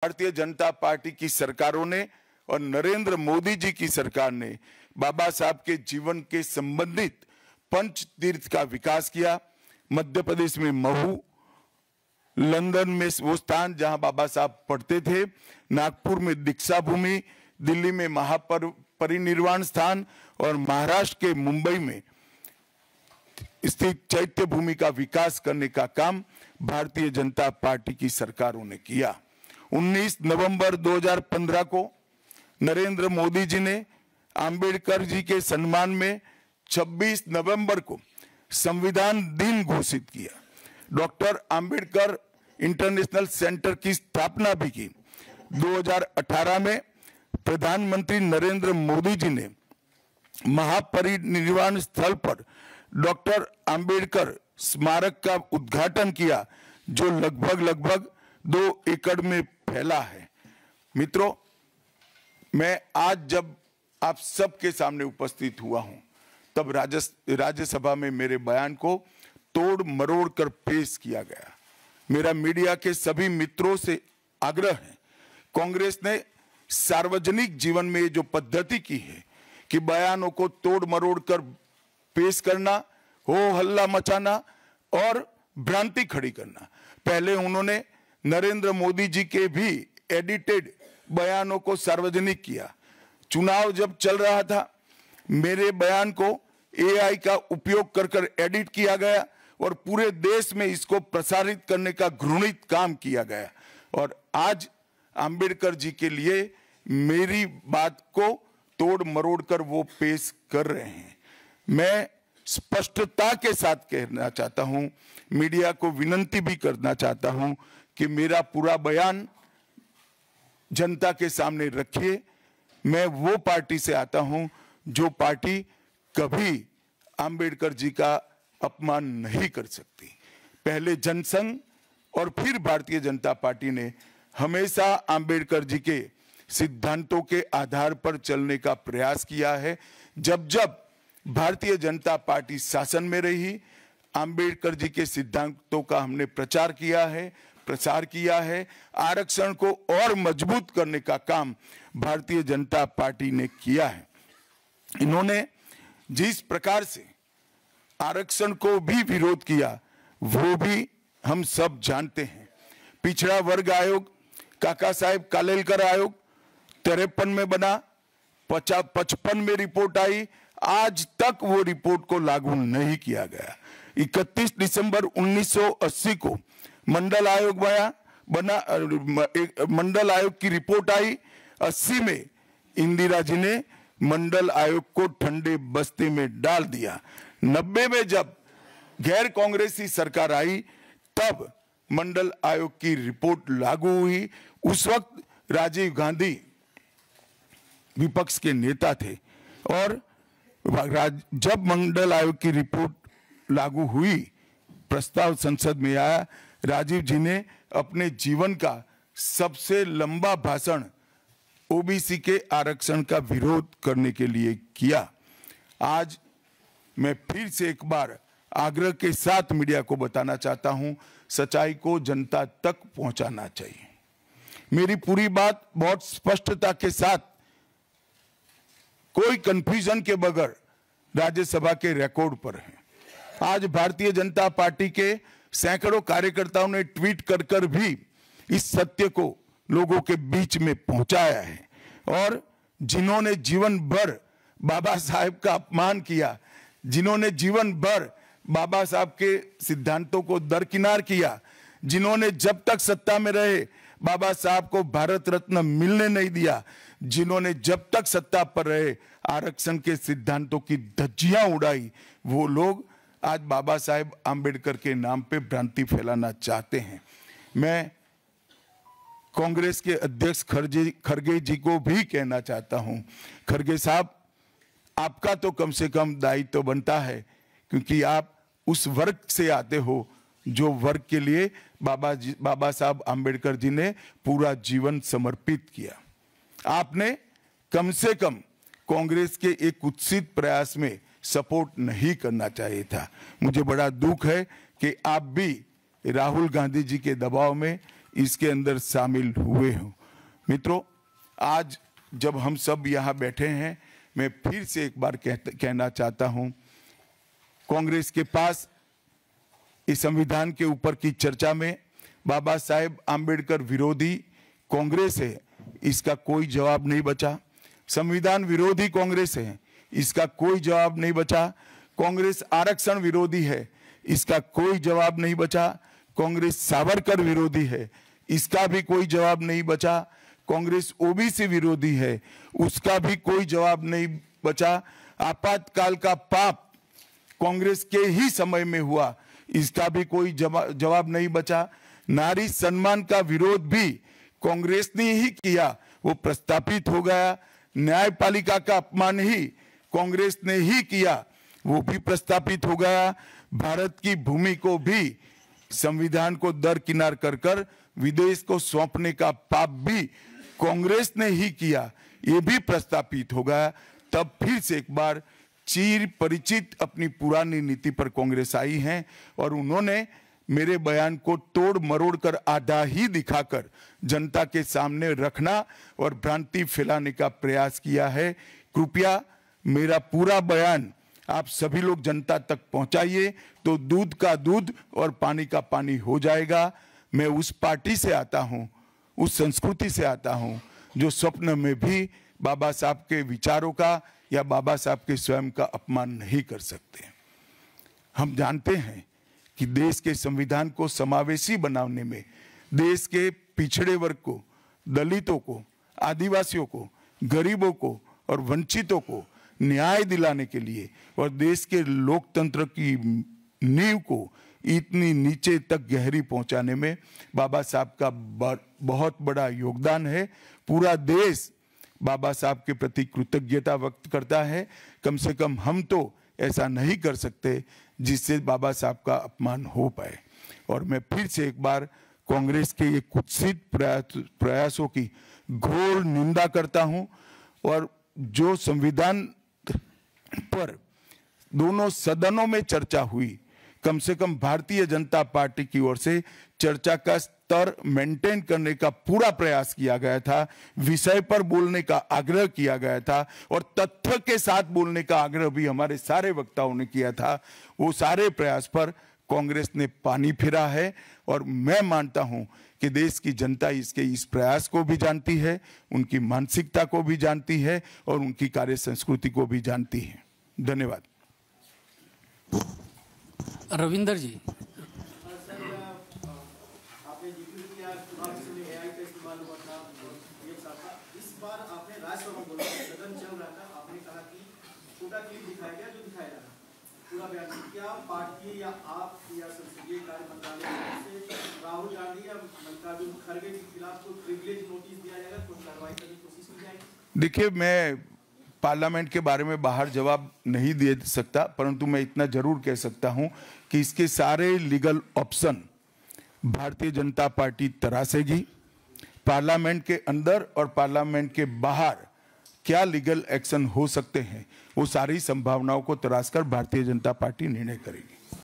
Bharatiya Janata party की सरकारों ने और नरेंद्र मोदी जी की सरकार ने बाबा साहब के जीवन के संबंधित पंच तीर्थ का विकास किया। मध्य प्रदेश में महू, लंदन में वो स्थान जहां बाबा साहब पढ़ते थे, नागपुर में दीक्षा भूमि, दिल्ली में महापरिनिर्वाण स्थान और महाराष्ट्र के मुंबई में स्थित चैत्य भूमि का विकास करने का काम भारतीय जनता पार्टी की सरकारों ने किया। 19 नवंबर 2015 को नरेंद्र मोदी जी ने अंबेडकर जी के सम्मान में 26 नवंबर को संविधान दिन घोषित किया। डॉक्टर अंबेडकर इंटरनेशनल सेंटर की स्थापना भी की। 2018 में प्रधानमंत्री नरेंद्र मोदी जी ने महापरिनिर्वाण स्थल पर डॉक्टर अंबेडकर स्मारक का उद्घाटन किया, जो लगभग 2 एकड़ में फैला है। मित्रों, मैं आज जब आप सबके सामने उपस्थित हुआ हूं, तब राज्यसभा में मेरे बयान को तोड़ मरोड़ कर पेश किया गया। मेरा मीडिया के सभी मित्रों से आग्रह है, कांग्रेस ने सार्वजनिक जीवन में जो पद्धति की है कि बयानों को तोड़ मरोड़ कर पेश करना, हो हल्ला मचाना और भ्रांति खड़ी करना। पहले उन्होंने नरेंद्र मोदी जी के भी एडिटेड बयानों को सार्वजनिक किया। चुनाव जब चल रहा था, मेरे बयान को एआई का उपयोग कर एडिट किया गया और पूरे देश में इसको प्रसारित करने का घृणित काम किया गया। और आज अंबेडकर जी के लिए मेरी बात को तोड़ मरोड़ कर वो पेश कर रहे हैं। मैं स्पष्टता के साथ कहना चाहता हूं, मीडिया को विनती भी करना चाहता हूं कि मेरा पूरा बयान जनता के सामने रखिए। मैं वो पार्टी से आता हूं जो पार्टी कभी अंबेडकर जी का अपमान नहीं कर सकती। पहले जनसंघ और फिर भारतीय जनता पार्टी ने हमेशा अंबेडकर जी के सिद्धांतों के आधार पर चलने का प्रयास किया है। जब भारतीय जनता पार्टी शासन में रही, अंबेडकर जी के सिद्धांतों का हमने प्रसार किया है। आरक्षण को और मजबूत करने का काम भारतीय जनता पार्टी ने किया है। इन्होंने जिस प्रकार से आरक्षण को भी विरोध किया, वो भी हम सब जानते हैं। पिछड़ा वर्ग आयोग, काका साहेब कालेलकर आयोग 53 में बना, 55 में रिपोर्ट आई, आज तक वो रिपोर्ट को लागू नहीं किया गया। 31 दिसंबर 1980 को मंडल आयोग बना, मंडल आयोग की रिपोर्ट आई। 80 में इंदिरा जी ने मंडल आयोग को ठंडे बस्ते में डाल दिया। 90 में जब गैर कांग्रेसी सरकार आई, तब मंडल आयोग की रिपोर्ट लागू हुई। उस वक्त राजीव गांधी विपक्ष के नेता थे और जब मंडल आयोग की रिपोर्ट लागू हुई, प्रस्ताव संसद में आया, राजीव जी ने अपने जीवन का सबसे लंबा भाषण ओबीसी के आरक्षण का विरोध करने के लिए किया। आज मैं फिर से एक बार आग्रह के साथ मीडिया को बताना चाहता हूं, सच्चाई को जनता तक पहुंचाना चाहिए। मेरी पूरी बात बहुत स्पष्टता के साथ, कोई कंफ्यूजन के बगैर राज्यसभा के रिकॉर्ड पर है। आज भारतीय जनता पार्टी के सैकड़ों कार्यकर्ताओं ने ट्वीट कर भी इस सत्य को लोगों के बीच में पहुंचाया है। और जिन्होंने जीवन भर बाबा साहब का अपमान किया, जिन्होंने जीवन भर बाबा साहब के सिद्धांतों को दरकिनार किया, जिन्होंने जब तक सत्ता में रहे बाबा साहब को भारत रत्न मिलने नहीं दिया, जिन्होंने जब तक सत्ता पर रहे आरक्षण के सिद्धांतों की धज्जियां उड़ाई, वो लोग आज बाबा साहेब आंबेडकर के नाम पे भ्रांति फैलाना चाहते हैं। मैं कांग्रेस के अध्यक्ष खड़गे जी को भी कहना चाहता हूं, खड़गे साहब, आपका तो कम से कम दायित्व तो बनता है, क्योंकि आप उस वर्ग से आते हो जो वर्ग के लिए बाबा साहब आंबेडकर जी ने पूरा जीवन समर्पित किया। आपने कम से कम कांग्रेस के एक कुत्सित प्रयास में सपोर्ट नहीं करना चाहिए था। मुझे बड़ा दुख है कि आप भी राहुल गांधी जी के दबाव में इसके अंदर शामिल हुए हों। मित्रों, आज जब हम सब यहाँ बैठे हैं, मैं फिर से एक बार कहना चाहता हूँ, कांग्रेस के पास इस संविधान के ऊपर की चर्चा में बाबा साहेब आम्बेडकर विरोधी कांग्रेस है, इसका कोई जवाब नहीं बचा। संविधान विरोधी कांग्रेस है, इसका कोई जवाब नहीं बचा। कांग्रेस आरक्षण विरोधी है, इसका कोई जवाब नहीं बचा। कांग्रेस सावरकर विरोधी है, इसका भी कोई जवाब नहीं बचा। कांग्रेस ओबीसी विरोधी है, उसका भी कोई जवाब नहीं बचा। आपातकाल का पाप कांग्रेस के ही समय में हुआ, इसका भी कोई जवाब नहीं बचा। नारी सम्मान का विरोध भी कांग्रेस ने ही किया, वो प्रस्तापित हो गया। न्यायपालिका का अपमान ही कांग्रेस ने ही किया, वो भी प्रस्तापित हो गया। भारत की भूमि को भी संविधान को दरकिनार कर कर विदेश को सौंपने का पाप भी कांग्रेस ने ही किया, ये भी प्रस्तापित हो गया। तब फिर से एक बार चिर परिचित अपनी पुरानी नीति पर कांग्रेस आई है और उन्होंने मेरे बयान को तोड़ मरोड़ कर आधा ही दिखाकर जनता के सामने रखना और भ्रांति फैलाने का प्रयास किया है। कृपया मेरा पूरा बयान आप सभी लोग जनता तक पहुंचाइए, तो दूध का दूध और पानी का पानी हो जाएगा। मैं उस पार्टी से आता हूं, उस संस्कृति से आता हूं, जो स्वप्न में भी बाबा साहब के विचारों का या बाबा साहब के स्वयं का अपमान नहीं कर सकते। हम जानते हैं कि देश के संविधान को समावेशी बनाने में देश के पिछड़े वर्ग को, दलितों को, आदिवासियों को, गरीबों को और वंचितों को न्याय दिलाने के लिए और देश के लोकतंत्र की नींव को इतनी नीचे तक गहरी पहुंचाने में बाबा साहब का बहुत बड़ा योगदान है। पूरा देश बाबा साहब के प्रति कृतज्ञता व्यक्त करता है। कम से कम हम तो ऐसा नहीं कर सकते जिससे बाबा साहब का अपमान हो पाए। और मैं फिर से एक बार कांग्रेस के ये कुत्सित प्रयासों की घोर निंदा करता हूं और जो संविधान पर दोनों सदनों में चर्चा हुई, कम से कम भारतीय जनता पार्टी की ओर से चर्चा का स्तर मेंटेन करने का पूरा प्रयास किया गया था, विषय पर बोलने का आग्रह किया गया था और तथ्य के साथ बोलने का आग्रह भी हमारे सारे वक्ताओं ने किया था। वो सारे प्रयास पर कांग्रेस ने पानी फिरा है और मैं मानता हूं कि देश की जनता इसके इस प्रयास को भी जानती है, उनकी मानसिकता को भी जानती है और उनकी कार्य संस्कृति को भी जानती है। धन्यवाद। रविंदर जी, आपने जिक्र किया चुनाव के समय एआई का इस्तेमाल हुआ था, ये सब था। इस बार आपने राज्यसभा बोला, सदन चल रहा था, आपने कहा कि छोटा क्लिप दिखाया गया जो दिखाया जाना, पूरा बयान। क्या पार्टी या आप या संसदीय कार्य मंत्रालय से राहुल गांधी या मल्लिकार्जुन खड़गे के खिलाफ कोई प्रिविलेज नोटिस दिया जाएगा, कोई कार्रवाई करने की कोशिश की जाएगी? देखिए, मैं पार्लियामेंट के बारे में बाहर जवाब नहीं दे सकता, परंतु मैं इतना जरूर कह सकता हूं कि इसके सारे legal option Bharatiya Janata party तरासेगी। Parliament के अंदर और पार्लियामेंट के बाहर क्या लीगल एक्शन हो सकते हैं, वो सारी संभावनाओं को तराश कर भारतीय जनता पार्टी निर्णय करेगी।